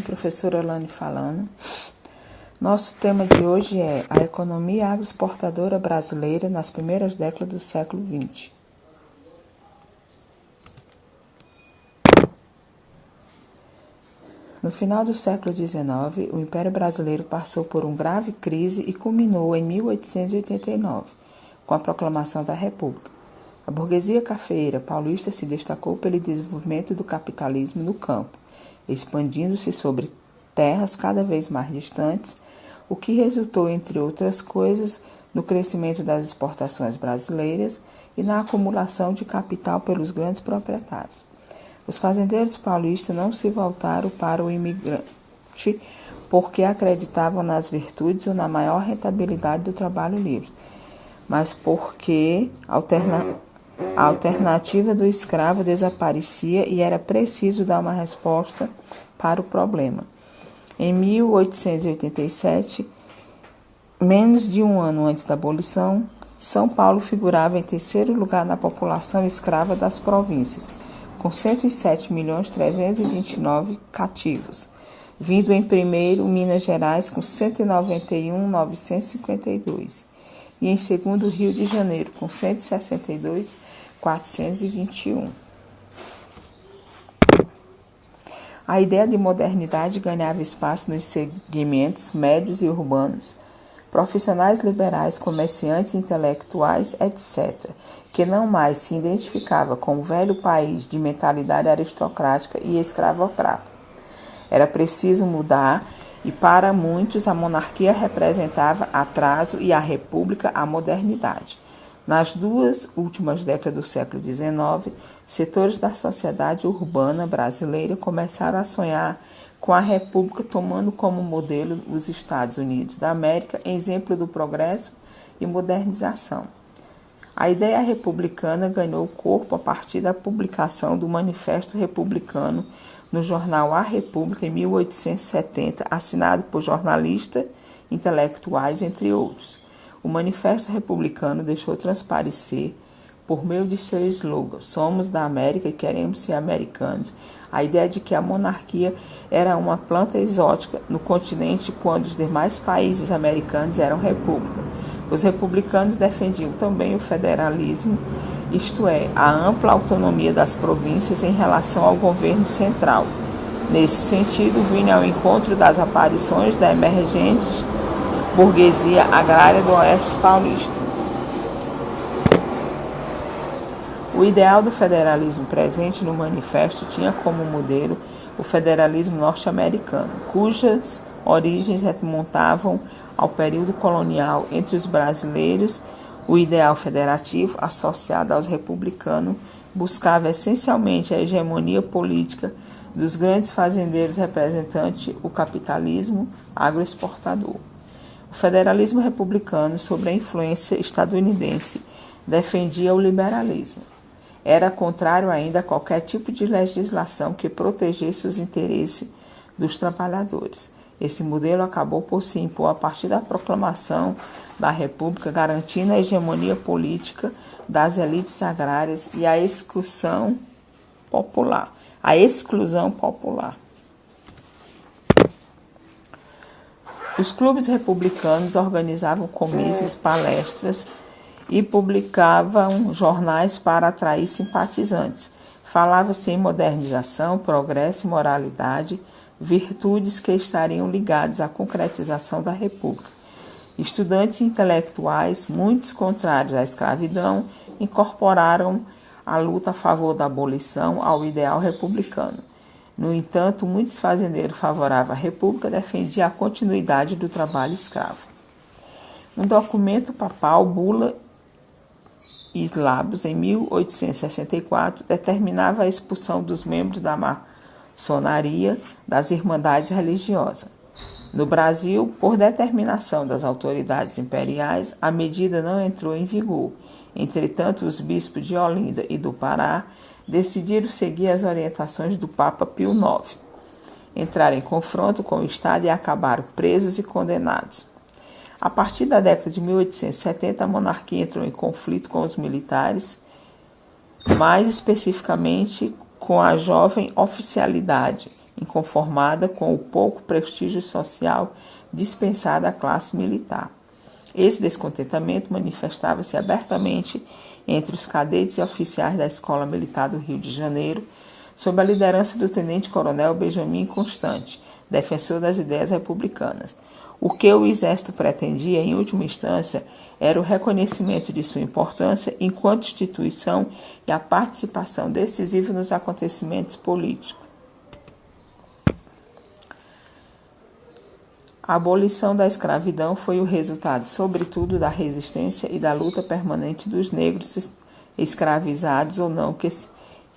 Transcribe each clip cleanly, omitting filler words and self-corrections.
professora Alane falando. Nosso tema de hoje é a economia agroexportadora brasileira nas primeiras décadas do século XX. No final do século XIX, o Império Brasileiro passou por uma grave crise e culminou em 1889, com a proclamação da República. A burguesia cafeeira paulista se destacou pelo desenvolvimento do capitalismo no campo, expandindo-se sobre terras cada vez mais distantes, o que resultou, entre outras coisas, no crescimento das exportações brasileiras e na acumulação de capital pelos grandes proprietários. Os fazendeiros paulistas não se voltaram para o imigrante porque acreditavam nas virtudes ou na maior rentabilidade do trabalho livre, mas porque a alternativa do escravo desaparecia e era preciso dar uma resposta para o problema. Em 1887, menos de um ano antes da abolição, São Paulo figurava em terceiro lugar na população escrava das províncias, com 107.329.000 cativos, vindo em primeiro Minas Gerais com 191.952 e em segundo Rio de Janeiro com 162.421. A ideia de modernidade ganhava espaço nos segmentos médios e urbanos, profissionais liberais, comerciantes, intelectuais, etc., que não mais se identificava com o velho país de mentalidade aristocrática e escravocrata. Era preciso mudar e, para muitos, a monarquia representava atraso e a república a modernidade. Nas duas últimas décadas do século XIX, setores da sociedade urbana brasileira começaram a sonhar com a república, tomando como modelo os Estados Unidos da América, exemplo do progresso e modernização. A ideia republicana ganhou corpo a partir da publicação do Manifesto Republicano no jornal A República, em 1870, assinado por jornalistas, intelectuais, entre outros. O Manifesto Republicano deixou transparecer, por meio de seu slogan, "Somos da América e queremos ser americanos", a ideia de que a monarquia era uma planta exótica no continente quando os demais países americanos eram república. Os republicanos defendiam também o federalismo, isto é, a ampla autonomia das províncias em relação ao governo central. Nesse sentido, vinha ao encontro das aparições da emergente burguesia agrária do Oeste paulista. O ideal do federalismo presente no manifesto tinha como modelo o federalismo norte-americano, cujas origens remontavam ao período colonial. Entre os brasileiros, o ideal federativo, associado aos republicanos, buscava essencialmente a hegemonia política dos grandes fazendeiros representante o capitalismo agroexportador. O federalismo republicano, sob a influência estadunidense, defendia o liberalismo. Era contrário ainda a qualquer tipo de legislação que protegesse os interesses dos trabalhadores. Esse modelo acabou por se impor a partir da proclamação da República, garantindo a hegemonia política das elites agrárias e a exclusão popular. Os clubes republicanos organizavam comícios, palestras e publicavam jornais para atrair simpatizantes. Falava-se em modernização, progresso e moralidade, virtudes que estariam ligadas à concretização da República. Estudantes intelectuais, muitos contrários à escravidão, incorporaram a luta a favor da abolição ao ideal republicano. No entanto, muitos fazendeiros favoráveis à República defendiam a continuidade do trabalho escravo. Um documento papal, Bula Islabos, em 1864, determinava a expulsão dos membros da maçonaria das irmandades religiosas. No Brasil, por determinação das autoridades imperiais, a medida não entrou em vigor. Entretanto, os bispos de Olinda e do Pará decidiram seguir as orientações do Papa Pio IX, entrar em confronto com o Estado e acabaram presos e condenados. A partir da década de 1870, a monarquia entrou em conflito com os militares, mais especificamente com a jovem oficialidade, inconformada com o pouco prestígio social dispensado à classe militar. Esse descontentamento manifestava-se abertamente entre os cadetes e oficiais da Escola Militar do Rio de Janeiro, sob a liderança do tenente-coronel Benjamin Constant, defensor das ideias republicanas. O que o Exército pretendia, em última instância, era o reconhecimento de sua importância enquanto instituição e a participação decisiva nos acontecimentos políticos. A abolição da escravidão foi o resultado, sobretudo, da resistência e da luta permanente dos negros escravizados ou não,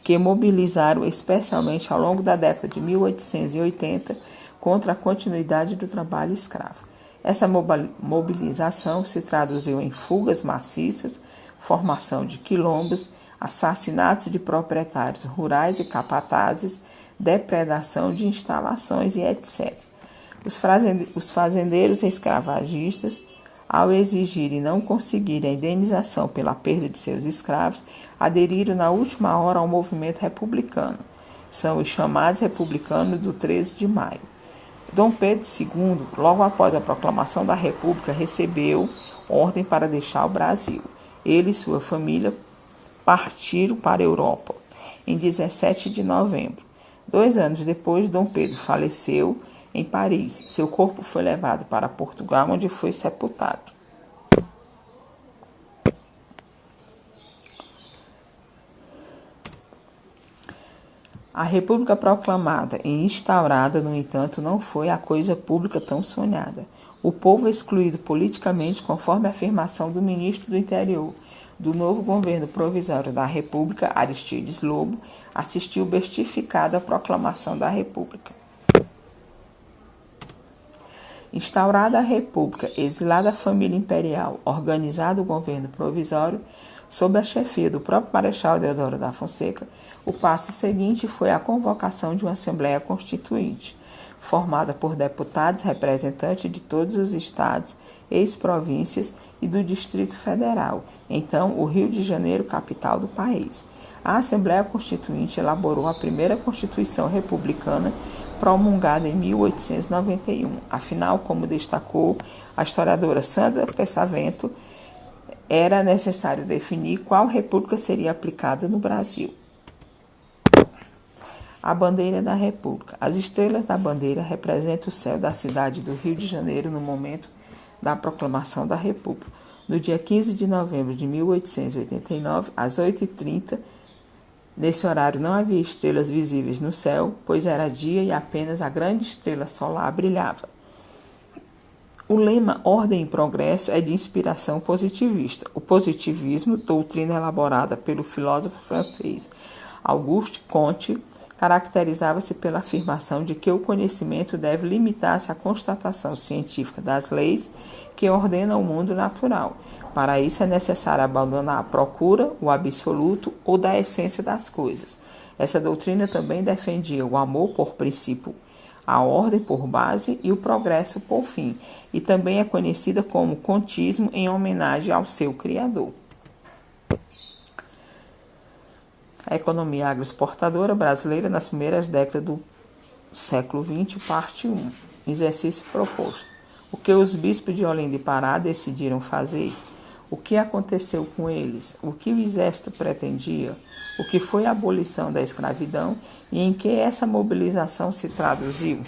que mobilizaram especialmente ao longo da década de 1880 contra a continuidade do trabalho escravo. Essa mobilização se traduziu em fugas maciças, formação de quilombos, assassinatos de proprietários rurais e capatazes, depredação de instalações e etc. Os fazendeiros escravagistas, ao exigir e não conseguirem a indenização pela perda de seus escravos, aderiram na última hora ao movimento republicano. São os chamados republicanos do 13 de maio. Dom Pedro II, logo após a proclamação da República, recebeu ordem para deixar o Brasil. Ele e sua família partiram para a Europa em 17 de novembro. 2 anos depois, Dom Pedro faleceu em Paris. Seu corpo foi levado para Portugal, onde foi sepultado. A República proclamada e instaurada, no entanto, não foi a coisa pública tão sonhada. O povo excluído politicamente, conforme a afirmação do ministro do Interior do novo governo provisório da República, Aristides Lobo, assistiu bestificado à proclamação da República. Instaurada a República, exilada a família imperial, organizado o governo provisório, sob a chefia do próprio Marechal Deodoro da Fonseca, o passo seguinte foi a convocação de uma Assembleia Constituinte, formada por deputados representantes de todos os estados, ex-províncias e do Distrito Federal, então o Rio de Janeiro, capital do país. A Assembleia Constituinte elaborou a primeira Constituição Republicana promulgada em 1891. Afinal, como destacou a historiadora Sandra Pessavento, era necessário definir qual república seria aplicada no Brasil. A bandeira da República. As estrelas da bandeira representam o céu da cidade do Rio de Janeiro no momento da proclamação da República. No dia 15 de novembro de 1889, às 8h30, nesse horário não havia estrelas visíveis no céu, pois era dia e apenas a grande estrela solar brilhava. O lema Ordem e Progresso é de inspiração positivista. O positivismo, doutrina elaborada pelo filósofo francês Auguste Comte, caracterizava-se pela afirmação de que o conhecimento deve limitar-se à constatação científica das leis que ordenam o mundo natural. Para isso é necessário abandonar a procura, o absoluto ou da essência das coisas. Essa doutrina também defendia o amor por princípio, a ordem por base e o progresso por fim, e também é conhecida como contismo em homenagem ao seu criador. A economia agroexportadora brasileira nas primeiras décadas do século XX, parte 1. Exercício proposto. O que os bispos de Olinda e Pará decidiram fazer? O que aconteceu com eles? O que o exército pretendia? O que foi a abolição da escravidão e em que essa mobilização se traduziu?